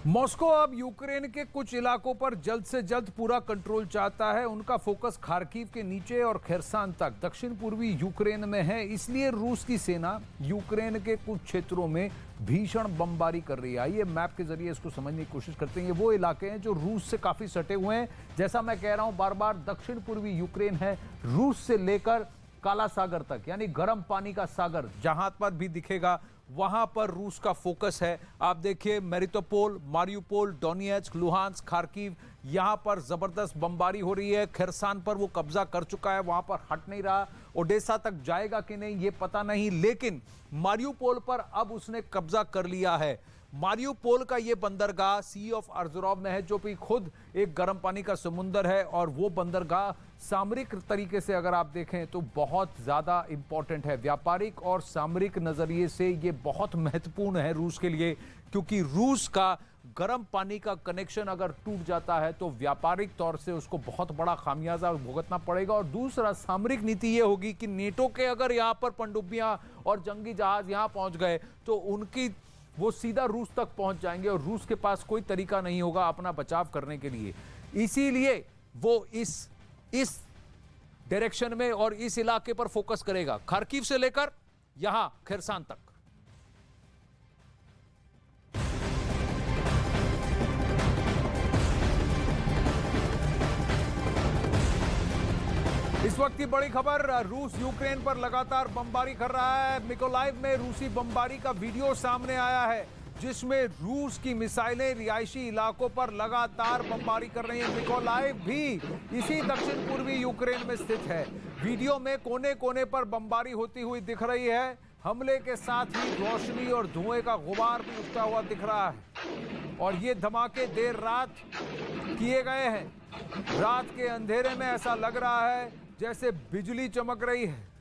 Moscow अब Ukraine के कुछ इलाकों पर जल्द से जल्द पूरा कंट्रोल चाहता है। उनका फोकस खार्किव के नीचे और खेरसान तक दक्षिण पूर्वी यूक्रेन में है। इसलिए रूस की सेना यूक्रेन के कुछ क्षेत्रों में भीषण बमबारी कर रही है। आइए मैप के जरिए इसको समझने की कोशिश करते हैं। ये वो इलाके हैं जो रूस से काफी सटे हुए हैं। जैसा मैं कह रहा हूं बार बार, दक्षिण पूर्वी यूक्रेन है, रूस से लेकर काला सागर तक, यानी गर्म पानी का सागर जहां पर भी दिखेगा वहां पर रूस का फोकस है। आप देखिए मेरिटोपोल, मारियुपोल, डोनियत्स्क, लुहांस्क, खार्किव, यहां पर जबरदस्त बमबारी हो रही है। खेरसान पर वो कब्जा कर चुका है, वहां पर हट नहीं रहा। ओडेसा तक जाएगा कि नहीं ये पता नहीं, लेकिन मारियुपोल पर अब उसने कब्जा कर लिया है। मारियुपोल का ये बंदरगाह सी ऑफ अर्जरोव में है, जो भी खुद एक गर्म पानी का समुंदर है, और वो बंदरगाह सामरिक तरीके से अगर आप देखें तो बहुत ज्यादा इंपॉर्टेंट है। व्यापारिक और सामरिक नजरिए से ये बहुत महत्वपूर्ण है रूस के लिए, क्योंकि रूस का गर्म पानी का कनेक्शन अगर टूट जाता है तो व्यापारिक तौर से उसको बहुत बड़ा खामियाजा भुगतना पड़ेगा। और दूसरा, सामरिक नीति ये होगी कि नेटो के अगर यहां पर पनडुब्बियां और जंगी जहाज यहां पहुंच गए तो उनकी वो सीधा रूस तक पहुंच जाएंगे और रूस के पास कोई तरीका नहीं होगा अपना बचाव करने के लिए। इसीलिए वो इस डायरेक्शन में और इस इलाके पर फोकस करेगा, खार्किव से लेकर यहां खेरसान तक। इस वक्त की बड़ी खबर, रूस यूक्रेन पर लगातार बमबारी कर रहा है। मिकोलाइव में रूसी बमबारी का वीडियो सामने आया है, जिसमें रूस की मिसाइलें रिहायशी इलाकों पर लगातार बमबारी कर रही हैं। मिकोलाइव भी इसी दक्षिण पूर्वी यूक्रेन में स्थित है। वीडियो में कोने कोने पर बमबारी होती हुई दिख रही है। हमले के साथ ही रोशनी और धुएं का गुबार भी उठता हुआ दिख रहा है, और ये धमाके देर रात किए गए हैं। रात के अंधेरे में ऐसा लग रहा है जैसे बिजली चमक रही है।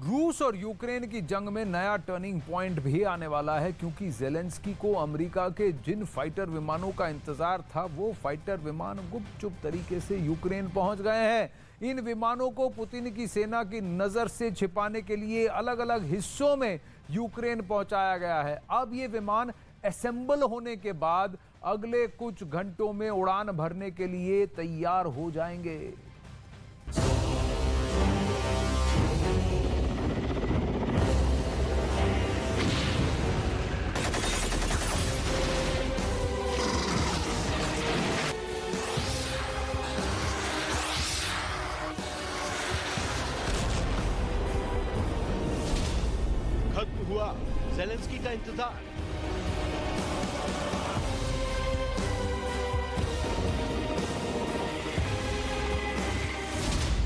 रूस और यूक्रेन की जंग में नया टर्निंग पॉइंट भी आने वाला है, क्योंकि जेलेंस्की को अमेरिका के जिन फाइटर विमानों का इंतजार था वो फाइटर विमान गुपचुप तरीके से यूक्रेन पहुंच गए हैं। इन विमानों को पुतिन की सेना की नजर से छिपाने के लिए अलग अलग हिस्सों में यूक्रेन पहुंचाया गया है। अब ये विमान असेंबल होने के बाद अगले कुछ घंटों में उड़ान भरने के लिए तैयार हो जाएंगे। खत्म हुआ ज़ेलेंस्की का इंतजार।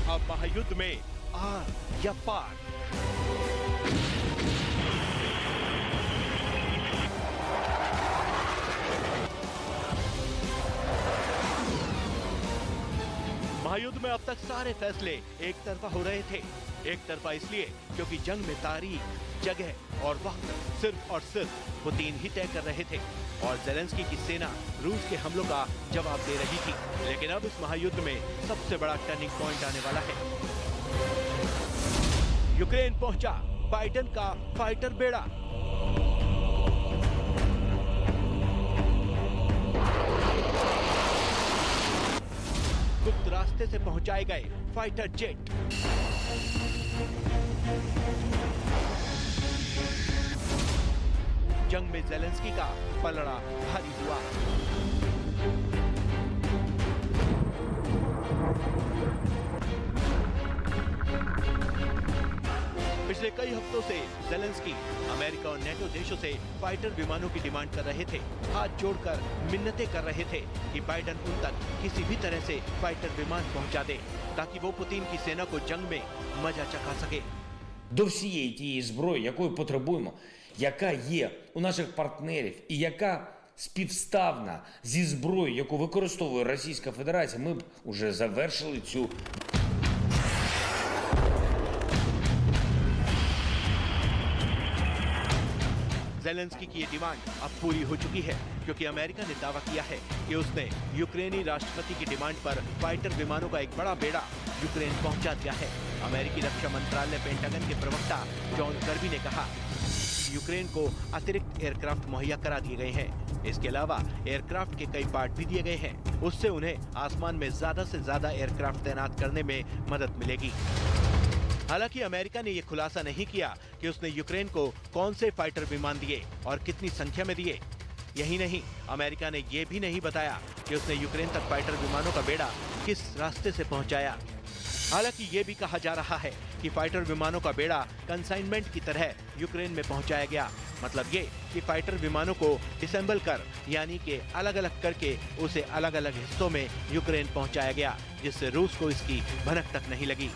अब महायुद्ध में आर या पार। महायुद्ध में अब तक सारे फैसले एक तरफा हो रहे थे। एक तरफा इसलिए क्योंकि जंग में तारीख, जगह और वक्त सिर्फ और सिर्फ पुतिन ही तय कर रहे थे, और ज़ेलेंस्की की सेना रूस के हमलों का जवाब दे रही थी। लेकिन अब इस महायुद्ध में सबसे बड़ा टर्निंग पॉइंट आने वाला है। यूक्रेन पहुंचा बाइडेन का फाइटर बेड़ा। गुप्त रास्ते से पहुंचाए गए फाइटर जेट। जंग में ज़ेलेंस्की का पलड़ा भारी हुआ। पिछले कई हफ्तों से ज़ेलेंस्की अमेरिका और नेटो देशों से फाइटर विमानों की डिमांड कर रहे थे। हाथ जोड़कर मिन्नतें कर रहे थे कि बाइडेन उन तक किसी भी तरह से फाइटर विमान पहुंचा दे, ताकि वो पुतिन की सेना को जंग में मजा चखा सके। До всієї тієї зброї, якої потребуємо, яка є у наших партнерів і яка співставна зі зброєю, яку використовує Російська Федерація, ми б уже завершили цю. ज़ेलेंस्की की ये डिमांड अब पूरी हो चुकी है, क्योंकि अमेरिका ने दावा किया है कि उसने यूक्रेनी राष्ट्रपति की डिमांड पर फाइटर विमानों का एक बड़ा बेड़ा यूक्रेन पहुंचा दिया है। अमेरिकी रक्षा मंत्रालय पेंटागन के प्रवक्ता जॉन कर्बी ने कहा, यूक्रेन को अतिरिक्त एयरक्राफ्ट मुहैया करा दिए गए हैं। इसके अलावा एयरक्राफ्ट के कई पार्ट भी दिए गए हैं। उससे उन्हें आसमान में ज्यादा से ज्यादा एयरक्राफ्ट तैनात करने में मदद मिलेगी। हालांकि अमेरिका ने यह खुलासा नहीं किया कि उसने यूक्रेन को कौन से फाइटर विमान दिए और कितनी संख्या में दिए। यही नहीं, अमेरिका ने यह भी नहीं बताया कि उसने यूक्रेन तक फाइटर विमानों का बेड़ा किस रास्ते से पहुंचाया। हालांकि ये भी कहा जा रहा है कि फाइटर विमानों का बेड़ा कंसाइनमेंट की तरह यूक्रेन में पहुंचाया गया। मतलब ये कि फाइटर विमानों को डिसेंबल कर यानी कि अलग अलग करके उसे अलग अलग हिस्सों में यूक्रेन पहुंचाया गया, जिससे रूस को इसकी भनक तक नहीं लगी।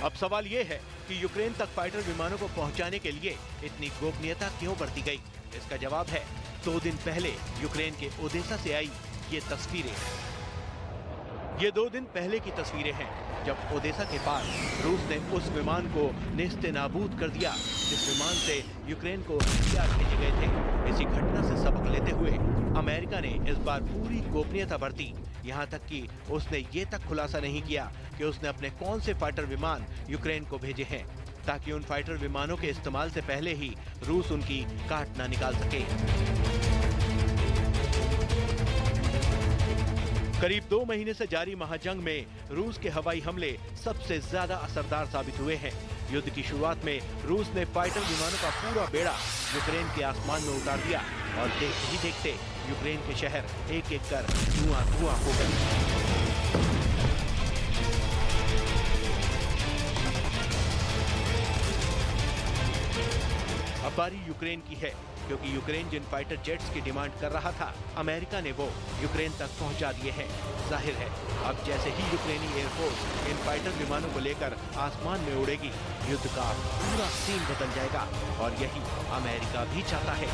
अब सवाल ये है कि यूक्रेन तक फाइटर विमानों को पहुंचाने के लिए इतनी गोपनीयता क्यों बरती गई? इसका जवाब है 2 दिन पहले यूक्रेन के ओदेसा से आई ये तस्वीरें। ये 2 दिन पहले की तस्वीरें हैं, जब ओदेसा के पास रूस ने उस विमान को नेस्ते नाबूद कर दिया जिस विमान से यूक्रेन को हथियार भेजे गए थे। इसी घटना से सबक लेते हुए अमेरिका ने इस बार पूरी गोपनीयता बरती। यहाँ तक कि उसने ये तक खुलासा नहीं किया कि उसने अपने कौन से फाइटर विमान यूक्रेन को भेजे हैं, ताकि उन फाइटर विमानों के इस्तेमाल से पहले ही रूस उनकी काट ना निकाल सके। करीब 2 महीने से जारी महाजंग में रूस के हवाई हमले सबसे ज्यादा असरदार साबित हुए हैं। युद्ध की शुरुआत में रूस ने फाइटर विमानों का पूरा बेड़ा यूक्रेन के आसमान में उतार दिया और देखते ही देखते यूक्रेन के शहर एक एक कर धुआं हो गए। अब बारी यूक्रेन की है, क्योंकि यूक्रेन जिन फाइटर जेट्स की डिमांड कर रहा था, अमेरिका ने वो यूक्रेन तक पहुंचा दिए हैं। जाहिर है, अब जैसे ही यूक्रेनी एयरफोर्स इन फाइटर विमानों को लेकर आसमान में उड़ेगी, युद्ध का पूरा सीन बदल जाएगा और यही अमेरिका भी चाहता है।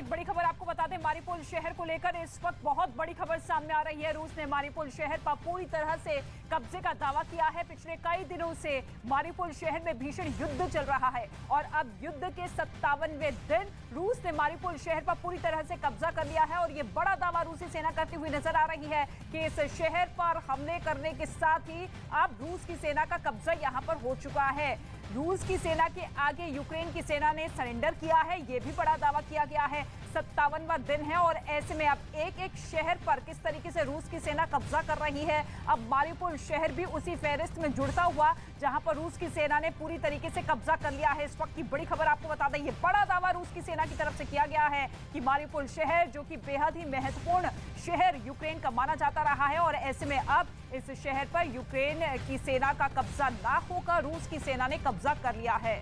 बड़ी खबर आपको बता दें, मारिउपोल शहर को लेकर इस वक्त बहुत बड़ी खबर सामने आ रही है। रूस ने मारिउपोल शहर पर पूरी तरह से कब्जे का दावा किया है। पिछले कई दिनों से मारिउपोल शहर में भीषण युद्ध चल रहा है और अब युद्ध के 57वें दिन रूस ने मारिउपोल शहर पर पूरी तरह से कब्जा कर लिया है और ये बड़ा दावा रूसी सेना करती हुई नजर आ रही है कि इस शहर पर हमले करने के साथ ही अब रूस की सेना का कब्जा यहां पर हो चुका है। रूस की सेना के आगे यूक्रेन की सेना ने सरेंडर किया है, यह भी बड़ा दावा किया गया है। 57वां दिन है और ऐसे में अब एक एक शहर पर किस तरीके से रूस की सेना कब्जा कर रही है। अब मारिउपोल शहर भी उसी फहरिस्त में जुड़ता हुआ जहां पर रूस की सेना ने पूरी तरीके से कब्जा कर लिया है। इस वक्त की बड़ी खबर आपको बता दें, ये बड़ा दावा रूस की सेना की तरफ से किया गया है कि मारिउपोल शहर, जो कि बेहद ही महत्वपूर्ण शहर यूक्रेन का माना जाता रहा है, और ऐसे में अब इस शहर पर यूक्रेन की सेना का कब्जा ना होकर रूस की सेना ने कब्जा कर लिया है।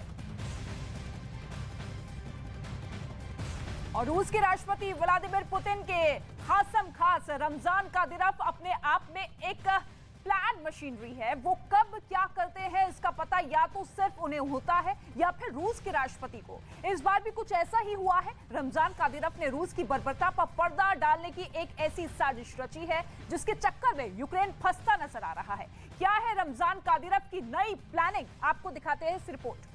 और रूस के राष्ट्रपति व्लादिमीर पुतिन के खासम खास रमजान कादिरोव अपने आप में एक प्लान मशीनरी है। वो कब क्या करते हैं इसका पता या तो सिर्फ उन्हें होता है या फिर रूस के राष्ट्रपति को। इस बार भी कुछ ऐसा ही हुआ है। रमजान कादिरोव ने रूस की बर्बरता पर पर्दा डालने की एक ऐसी साजिश रची है जिसके चक्कर में यूक्रेन फंसता नजर आ रहा है। क्या है रमजान कादिरोव की नई प्लानिंग, आपको दिखाते हैं इस रिपोर्ट।